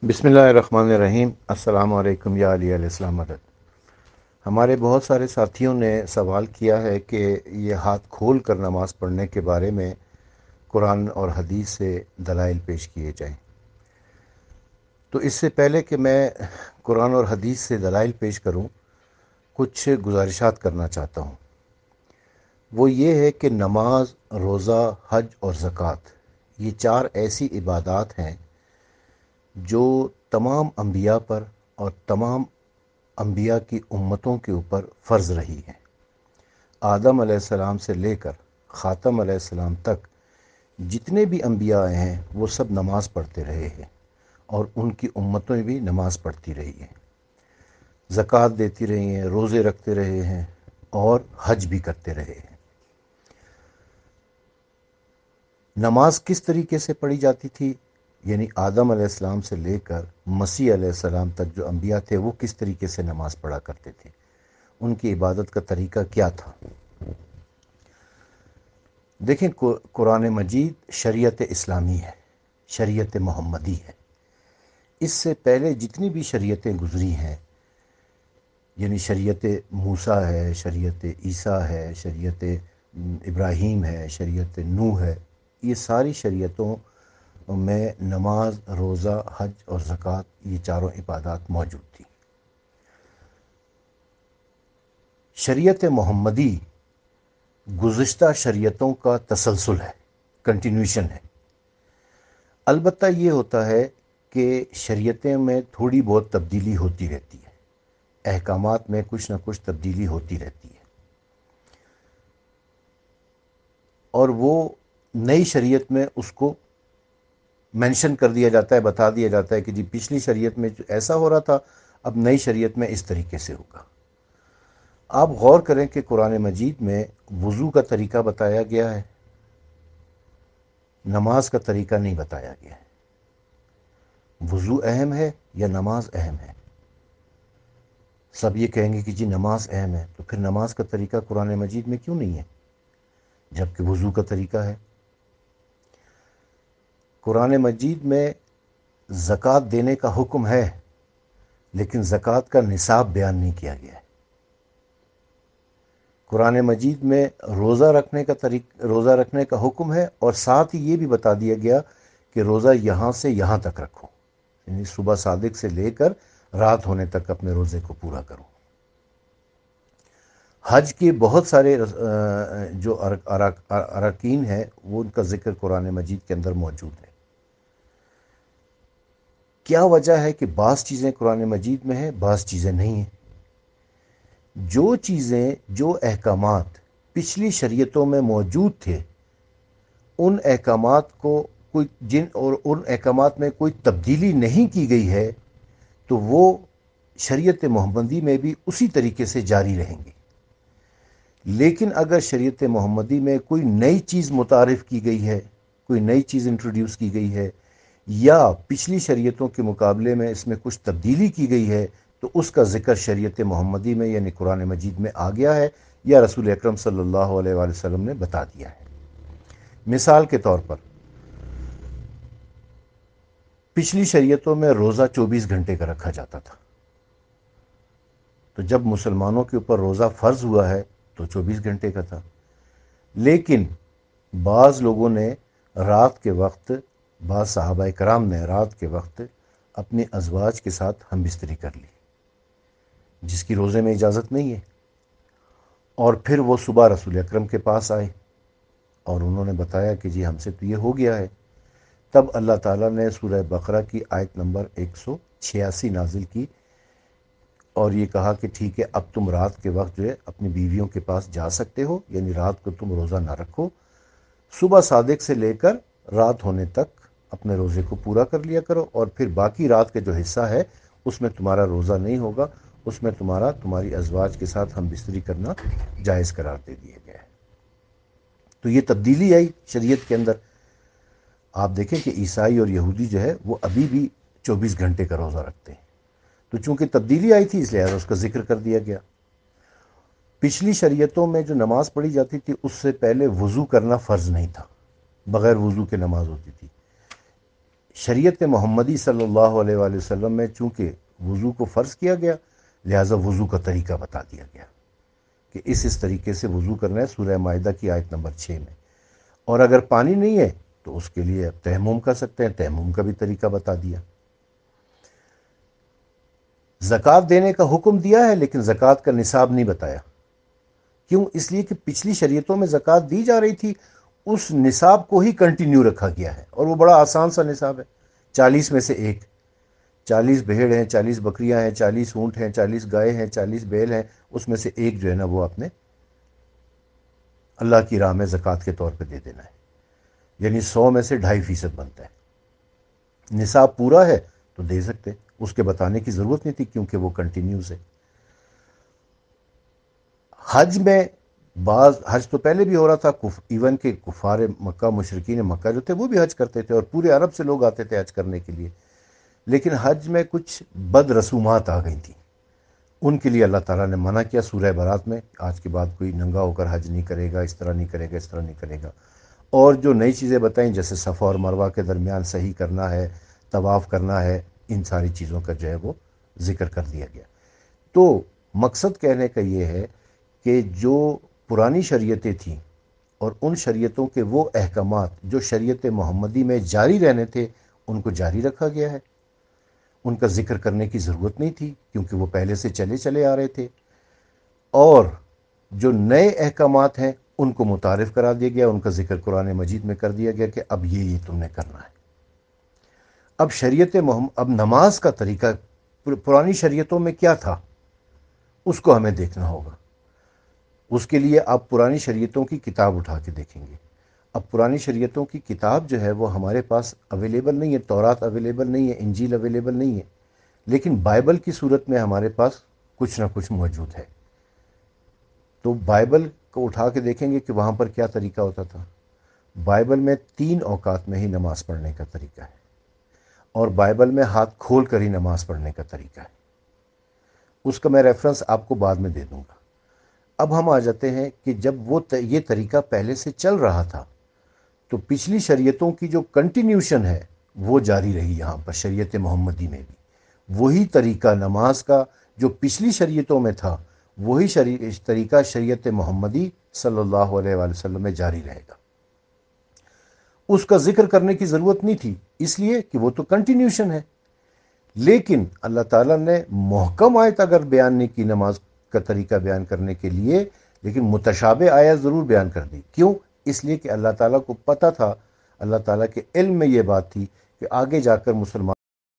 بسم اللہ الرحمن الرحیم۔ السلام علیکم یا علیہ السلام مدد۔ ہمارے بہت سارے ساتھیوں نے سوال کیا ہے کہ یہ ہاتھ کھول کر نماز پڑھنے کے بارے میں قرآن اور حدیث سے دلائل پیش کیے جائیں۔ تو اس سے پہلے کہ میں قرآن اور حدیث سے دلائل پیش کروں، کچھ گزارشات کرنا چاہتا ہوں۔ وہ یہ ہے کہ نماز، روزہ، حج اور زکوٰۃ یہ چار ایسی عبادات ہیں جو تمام انبیاء پر اور تمام انبیاء کی امتوں کے اوپر فرض رہی ہیں۔ آدم علیہ السلام سے لے کر خاتم علیہ السلام تک جتنے بھی انبیاء آئے ہیں وہ سب نماز پڑھتے رہے ہیں، اور ان کی امتیں بھی نماز پڑھتی رہی ہیں، زکوٰۃ دیتی رہی ہیں، روزے رکھتے رہے ہیں اور حج بھی کرتے رہے ہیں۔ نماز کس طریقے سے پڑھی جاتی تھی؟ یعنی آدم علیہ السلام سے لے کر مسیح علیہ السلام تک جو انبیاء تھے وہ کس طریقے سے نماز پڑھا کرتے تھے، ان کی عبادت کا طریقہ کیا تھا؟ دیکھیں، قرآن مجید شریعت اسلامی ہے، شریعت محمدی ہے۔ اس سے پہلے جتنی بھی شریعتیں گزری ہیں، یعنی شریعت موسیٰ ہے، شریعت عیسیٰ ہے، شریعت ابراہیم ہے، شریعت نوح ہے، یہ ساری شریعتوں میں نماز، روزہ، حج اور زکوٰۃ یہ چاروں عبادات موجود تھیں۔ شریعت محمدی گزشتہ شریعتوں کا تسلسل ہے، کنٹینیوشن ہے۔ البتہ یہ ہوتا ہے کہ شریعتیں میں تھوڑی بہت تبدیلی ہوتی رہتی ہے، احکامات میں کچھ نہ کچھ تبدیلی ہوتی رہتی ہے، اور وہ نئی شریعت میں اس کو مینشن کر دیا جاتا ہے، بتا دیا جاتا ہے کہ جی پچھلی شریعت میں جو ایسا ہو رہا تھا، اب نئی شریعت میں اس طریقے سے ہوگا۔ آپ غور کریں کہ قرآن مجید میں وضو کا طریقہ بتایا گیا ہے، نماز کا طریقہ نہیں بتایا گیا ہے۔ وضو اہم ہے یا نماز اہم ہے؟ سب یہ کہیں گے کہ جی نماز اہم ہے، تو پھر نماز کا طریقہ قرآن مجید میں کیوں نہیں ہے جبکہ وضو کا طریقہ ہے؟ قرآن مجید میں زکوٰۃ دینے کا حکم ہے، لیکن زکوٰۃ کا نصاب بیان نہیں کیا گیا ہے۔ قرآن مجید میں روزہ رکھنے کا حکم ہے، اور ساتھ ہی یہ بھی بتا دیا گیا کہ روزہ یہاں سے یہاں تک رکھو، یعنی صبح صادق سے لے کر رات ہونے تک اپنے روزے کو پورا کرو۔ حج کے بہت سارے جو اراکین ہیں وہ ان کا ذکر قرآن مجید کے اندر موجود ہے۔ کیا وجہ ہے کہ بعض چیزیں قرآن مجید میں ہیں، بعض چیزیں نہیں ہیں؟ جو چیزیں، جو احکامات پچھلی شریعتوں میں موجود تھے، ان احکامات کو ان احکامات میں کوئی تبدیلی نہیں کی گئی ہے، تو وہ شریعت محمدی میں بھی اسی طریقے سے جاری رہیں گی۔ لیکن اگر شریعت محمدی میں کوئی نئی چیز متعارف کی گئی ہے، کوئی نئی چیز انٹروڈیوس کی گئی ہے، یا پچھلی شریعتوں کے مقابلے میں اس میں کچھ تبدیلی کی گئی ہے، تو اس کا ذکر شریعت محمدی میں یعنی قرآن مجید میں آ گیا ہے، یا رسول اکرم صلی اللہ علیہ وآلہ وسلم نے بتا دیا ہے۔ مثال کے طور پر پچھلی شریعتوں میں روزہ 24 گھنٹے کا رکھا جاتا تھا، تو جب مسلمانوں کے اوپر روزہ فرض ہوا ہے تو 24 گھنٹے کا تھا، لیکن بعض لوگوں نے رات کے وقت، بعض صحابہ کرام نے رات کے وقت اپنے ازواج کے ساتھ ہم بستری کر لی، جس کی روزے میں اجازت نہیں ہے، اور پھر وہ صبح رسول اکرم کے پاس آئے اور انہوں نے بتایا کہ جی ہم سے تو یہ ہو گیا ہے۔ تب اللہ تعالیٰ نے سورہ بقرہ کی آیت نمبر 186 نازل کی اور یہ کہا کہ ٹھیک ہے، اب تم رات کے وقت جو ہے اپنی بیویوں کے پاس جا سکتے ہو، یعنی رات کو تم روزہ نہ رکھو، صبح صادق سے لے کر رات ہونے تک اپنے روزے کو پورا کر لیا کرو، اور پھر باقی رات کا جو حصہ ہے اس میں تمہارا روزہ نہیں ہوگا، اس میں تمہاری ازواج کے ساتھ ہم بستری کرنا جائز قرار دے دیا گیا ہے۔ تو یہ تبدیلی آئی شریعت کے اندر۔ آپ دیکھیں کہ عیسائی اور یہودی جو ہے وہ ابھی بھی 24 گھنٹے کا روزہ رکھتے ہیں، تو چونکہ تبدیلی آئی تھی اس لیے اس کا ذکر کر دیا گیا۔ پچھلی شریعتوں میں جو نماز پڑھی جاتی تھی اس سے پہلے وضو کرنا فرض نہیں تھا، بغیر وضو کے نماز ہوتی تھی۔ شریعت محمدی صلی اللہ علیہ وآلہ وسلم میں چونکہ وضو کو فرض کیا گیا، لہٰذا وضو کا طریقہ بتا دیا گیا کہ اس طریقے سے وضو کرنا ہے، سورہ مائدہ کی آیت نمبر 6 میں۔ اور اگر پانی نہیں ہے تو اس کے لیے تیمم کر سکتے ہیں، تیمم کا بھی طریقہ بتا دیا۔ زکوٰۃ دینے کا حکم دیا ہے لیکن زکوٰۃ کا نصاب نہیں بتایا۔ کیوں؟ اس لیے کہ پچھلی شریعتوں میں زکوٰۃ دی جا رہی تھی، اس نصاب کو ہی کنٹینیو رکھا گیا ہے، اور وہ بڑا آسان سا نصاب ہے، 40 میں سے ایک۔ 40 بھیڑ ہیں، 40 بکریاں ہیں، 40 اونٹ ہیں، 40 گائے ہیں، 40 بیل ہیں، اس میں سے ایک جو ہے نا وہ آپ نے اللہ کی راہ میں زکوٰۃ کے طور پہ دے دینا ہے، یعنی 100 میں سے 2.5% بنتا ہے۔ نصاب پورا ہے تو دے سکتے، اس کے بتانے کی ضرورت نہیں تھی کیونکہ وہ کنٹینیوز ہے۔ حج میں حج تو پہلے بھی ہو رہا تھا، ایون کہ کفار مکہ، مشرکین مکہ جو تھے وہ بھی حج کرتے تھے، اور پورے عرب سے لوگ آتے تھے حج کرنے کے لیے، لیکن حج میں کچھ بد رسومات آ گئی تھیں، ان کے لیے اللہ تعالیٰ نے منع کیا سورہ برات میں، آج کے بعد کوئی ننگا ہو کر حج نہیں کرے گا، اس طرح نہیں کرے گا، اس طرح نہیں کرے گا۔ اور جو نئی چیزیں بتائیں جیسے صفا اور مروہ کے درمیان صحیح کرنا ہے، طواف کرنا ہے، ان ساری چیزوں کا جو ہے وہ ذکر کر دیا گیا۔ تو مقصد کہنے کا یہ ہے کہ جو پرانی شریعتیں تھیں اور ان شریعتوں کے وہ احکامات جو شریعت محمدی میں جاری رہنے تھے، ان کو جاری رکھا گیا ہے، ان کا ذکر کرنے کی ضرورت نہیں تھی کیونکہ وہ پہلے سے چلے آ رہے تھے۔ اور جو نئے احکامات ہیں ان کو متعارف کرا دیا گیا، ان کا ذکر قرآن مجید میں کر دیا گیا کہ اب یہ تم نے کرنا ہے۔ اب اب نماز کا طریقہ پرانی شریعتوں میں کیا تھا اس کو ہمیں دیکھنا ہوگا۔ اس کے لیے آپ پرانی شریعتوں کی کتاب اٹھا کے دیکھیں گے۔ اب پرانی شریعتوں کی کتاب جو ہے وہ ہمارے پاس اویلیبل نہیں ہے، تورات اویلیبل نہیں ہے، انجیل اویلیبل نہیں ہے، لیکن بائبل کی صورت میں ہمارے پاس کچھ نہ کچھ موجود ہے۔ تو بائبل کو اٹھا کے دیکھیں گے کہ وہاں پر کیا طریقہ ہوتا تھا۔ بائبل میں 3 اوقات میں ہی نماز پڑھنے کا طریقہ ہے، اور بائبل میں ہاتھ کھول کر ہی نماز پڑھنے کا طریقہ ہے۔ اس کا میں ریفرنس آپ کو بعد میں دے دوں گا۔ اب ہم آ جاتے ہیں کہ جب یہ طریقہ پہلے سے چل رہا تھا تو پچھلی شریعتوں کی جو کنٹینیوشن ہے وہ جاری رہی یہاں پر شریعت محمدی میں بھی۔ وہی طریقہ نماز کا جو پچھلی شریعتوں میں تھا، وہی طریقہ شریعت محمدی صلی اللہ علیہ وآلہ وسلم میں جاری رہے گا۔ اس کا ذکر کرنے کی ضرورت نہیں تھی، اس لیے کہ وہ تو کنٹینیوشن ہے۔ لیکن اللہ تعالیٰ نے محکم آیت اگر بیان نہیں کی نماز کا طریقہ بیان کرنے کے لیے، لیکن متشابہ آیت ضرور بیان کر دی۔ کیوں؟ اس لیے کہ اللہ تعالیٰ کو پتہ تھا، اللہ تعالیٰ کے علم میں یہ بات تھی کہ آگے جا کر مسلمان